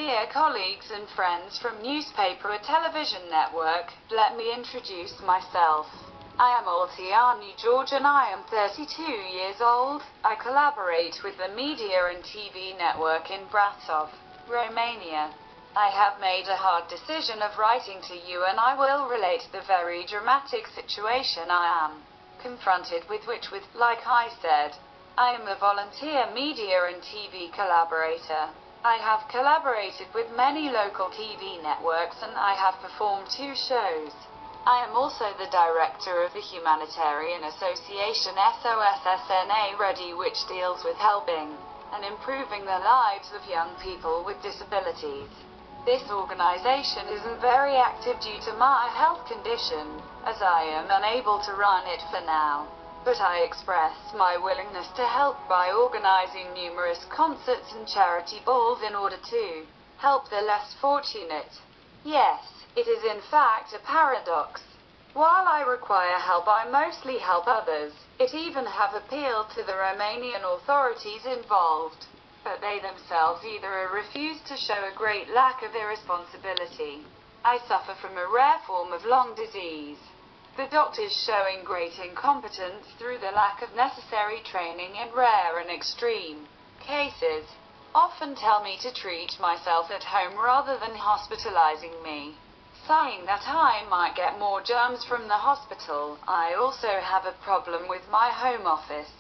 dear colleagues and friends from newspaper or television network, let me introduce myself. I am Olteanu George and I am 32 years old. I collaborate with the media and TV network in Brasov, Romania. I have made a hard decision of writing to you and I will relate the very dramatic situation I am confronted with like I said, I am a volunteer media and TV collaborator. I have collaborated with many local TV networks and I have performed 2 shows. I am also the director of the humanitarian association SOS Ready, which deals with helping and improving the lives of young people with disabilities. This organization isn't very active due to my health condition, as I am unable to run it for now. But I express my willingness to help by organizing numerous concerts and charity balls in order to help the less fortunate. Yes, it is in fact a paradox. While I require help, I mostly help others. It even have appealed to the Romanian authorities involved. But they themselves either refuse to show a great lack of irresponsibility. I suffer from a rare form of lung disease. The doctors showing great incompetence through the lack of necessary training in rare and extreme cases often tell me to treat myself at home rather than hospitalizing me, saying that I might get more germs from the hospital. I also have a problem with my home office.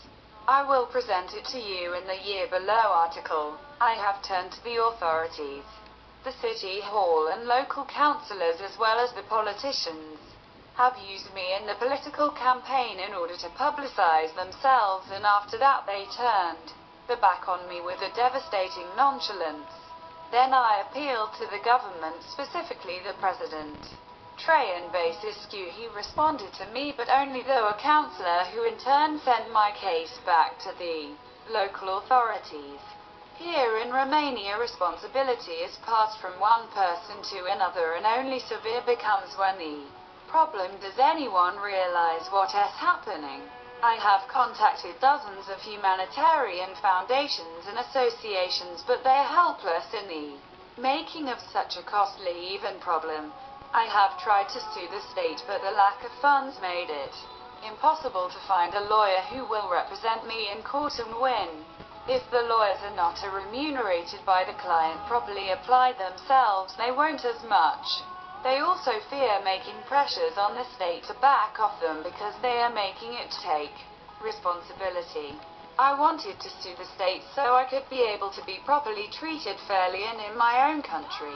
I will present it to you in the year below article. I have turned to the authorities, the city hall and local councillors as well as the politicians have used me in the political campaign in order to publicize themselves, and after that they turned their back on me with a devastating nonchalance. Then I appealed to the government, specifically the president. Traian Basescu. He responded to me, but only though a councillor, who in turn sent my case back to the local authorities. Here in Romania, responsibility is passed from one person to another, and only severe becomes when the problem. Does anyone realize what is happening? I have contacted dozens of humanitarian foundations and associations, but they are helpless in the making of such a costly even problem. I have tried to sue the state, but the lack of funds made it impossible to find a lawyer who will represent me in court and win. If the lawyers are not remunerated by the client properly applied themselves, they won't as much. They also fear making pressures on the state to back off them because they are making it take responsibility. I wanted to sue the state so I could be able to be properly treated fairly and in my own country,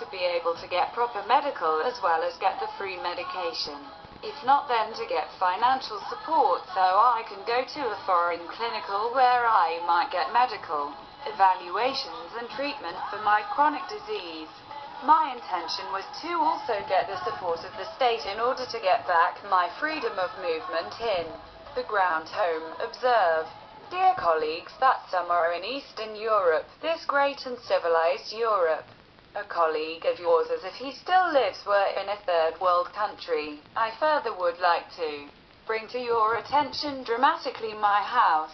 to be able to get proper medical as well as get the free medication. If not, then to get financial support so I can go to a foreign clinical where I might get medical evaluations and treatment for my chronic disease. My intention was to also get the support of the state in order to get back my freedom of movement in the ground home. Observe, dear colleagues, that somewhere in Eastern Europe, this great and civilized Europe, a colleague of yours, as if he still lives, were in a third world country. I further would like to bring to your attention dramatically my house.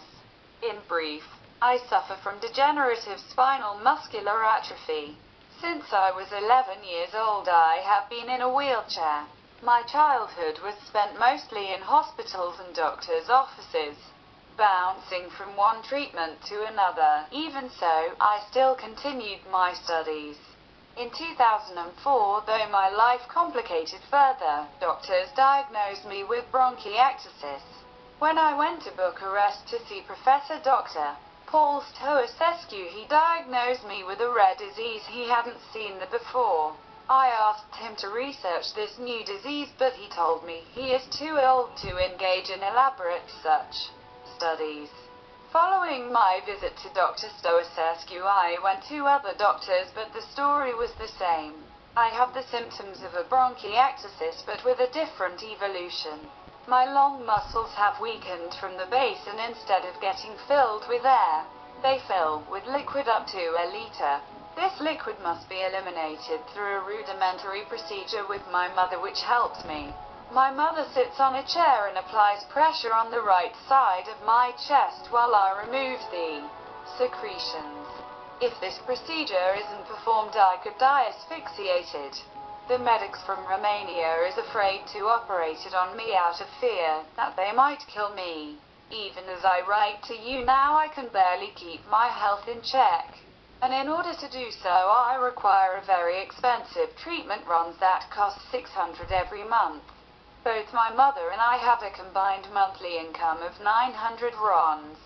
In brief, I suffer from degenerative spinal muscular atrophy. Since I was 11 years old, I have been in a wheelchair. My childhood was spent mostly in hospitals and doctors' offices, bouncing from one treatment to another. Even so, I still continued my studies. In 2004, though my life complicated further, doctors diagnosed me with bronchiectasis. When I went to Bucharest to see Professor Dr. Paul Stoescu, he diagnosed me with a rare disease he hadn't seen before. I asked him to research this new disease, but he told me he is too old to engage in elaborate such studies. Following my visit to Dr. Stoescu, I went to other doctors, but the story was the same. I have the symptoms of a bronchiectasis, but with a different evolution. My lung muscles have weakened from the base, and instead of getting filled with air, they fill with liquid up to a liter. This liquid must be eliminated through a rudimentary procedure with my mother, which helps me. My mother sits on a chair and applies pressure on the right side of my chest while I remove the secretions. If this procedure isn't performed, I could die asphyxiated. The medics from Romania is afraid to operate it on me out of fear that they might kill me. Even as I write to you now, I can barely keep my health in check. And in order to do so, I require a very expensive treatment runs that cost 600 every month. Both my mother and I have a combined monthly income of 900 rons.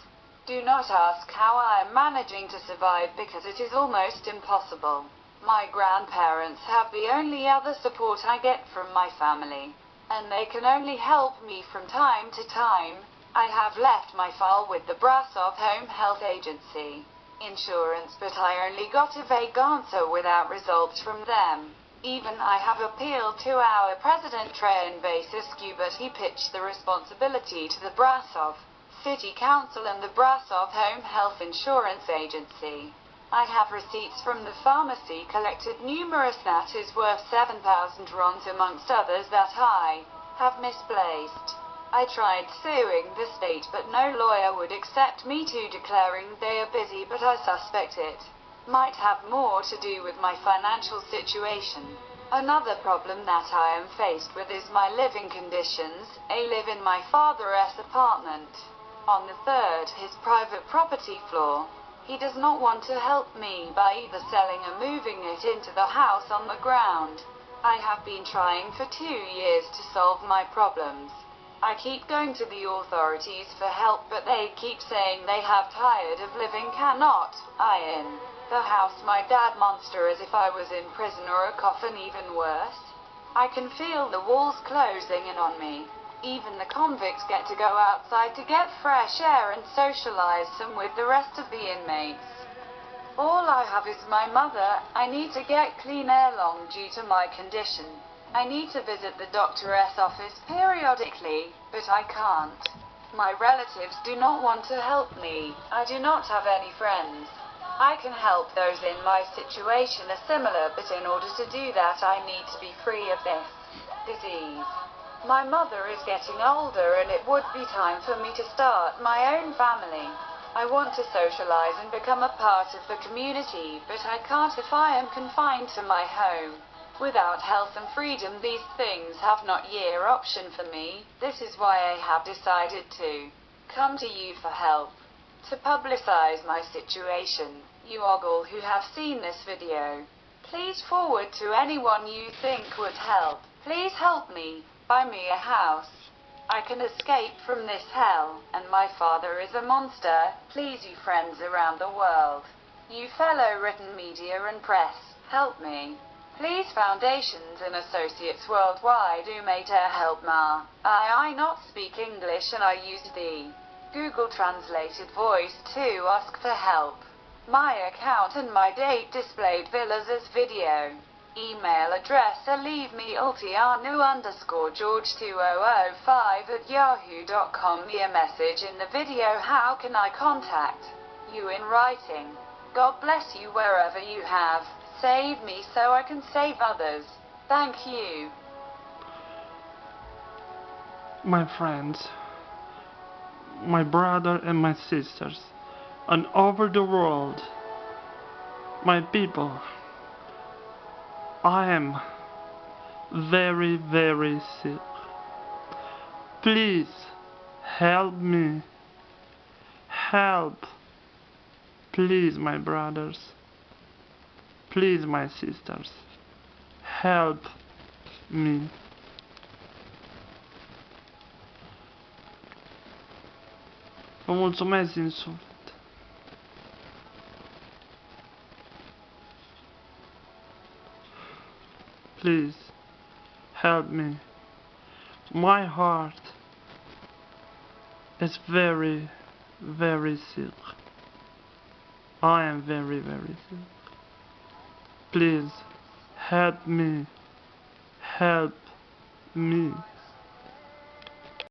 Do not ask how I am managing to survive, because it is almost impossible. My grandparents have the only other support I get from my family, and they can only help me from time to time. I have left my file with the Brasov Home Health Agency Insurance, but I only got a vague answer without results from them. Even I have appealed to our President Traian Basescu, but he pitched the responsibility to the Brasov City Council and the Brasov Home Health Insurance Agency. I have receipts from the pharmacy collected numerous that is worth 7,000 rons amongst others that I have misplaced. I tried suing the state, but no lawyer would accept me to, declaring they are busy, but I suspect it might have more to do with my financial situation. Another problem that I am faced with is my living conditions. I live in my father's apartment on the third, his private property floor. He does not want to help me by either selling or moving it into the house on the ground. I have been trying for 2 years to solve my problems. I keep going to the authorities for help, but they keep saying they have tired of living cannot I in the house my dad monster as if I was in prison or a coffin, even worse. I can feel the walls closing in on me. Even the convicts get to go outside to get fresh air and socialize some with the rest of the inmates. All I have is my mother. I need to get clean air long due to my condition. I need to visit the doctor's office periodically, but I can't. My relatives do not want to help me. I do not have any friends. I can help those in my situation are similar, but in order to do that I need to be free of this disease. My mother is getting older, and it would be time for me to start my own family. I want to socialize and become a part of the community, but I can't if I am confined to my home. Without health and freedom, these things have not yet option for me. This is why I have decided to come to you for help, to publicize my situation. You all who have seen this video, please forward to anyone you think would help. Please help me. Buy me a house. I can escape from this hell, and my father is a monster. Please, you friends around the world, you fellow written media and press, help me. Please, foundations and associates worldwide who may help ma. I not speak English, and I use the Google translated voice to ask for help. My account and my date displayed villas as video. Email address leave me Olteanu_George2005@yahoo.com. Me a message in the video. How can I contact you in writing? God bless you wherever you have. Save me so I can save others. Thank you. My friends, my brother and my sisters, and over the world, my people, I am very, very sick. Please help me. Help. Please, my brothers. Please, my sisters. Help me. Vă mulțumesc din suflet. Please, help me. My heart is very, very sick. I am very, very sick. Please, help me. Help me.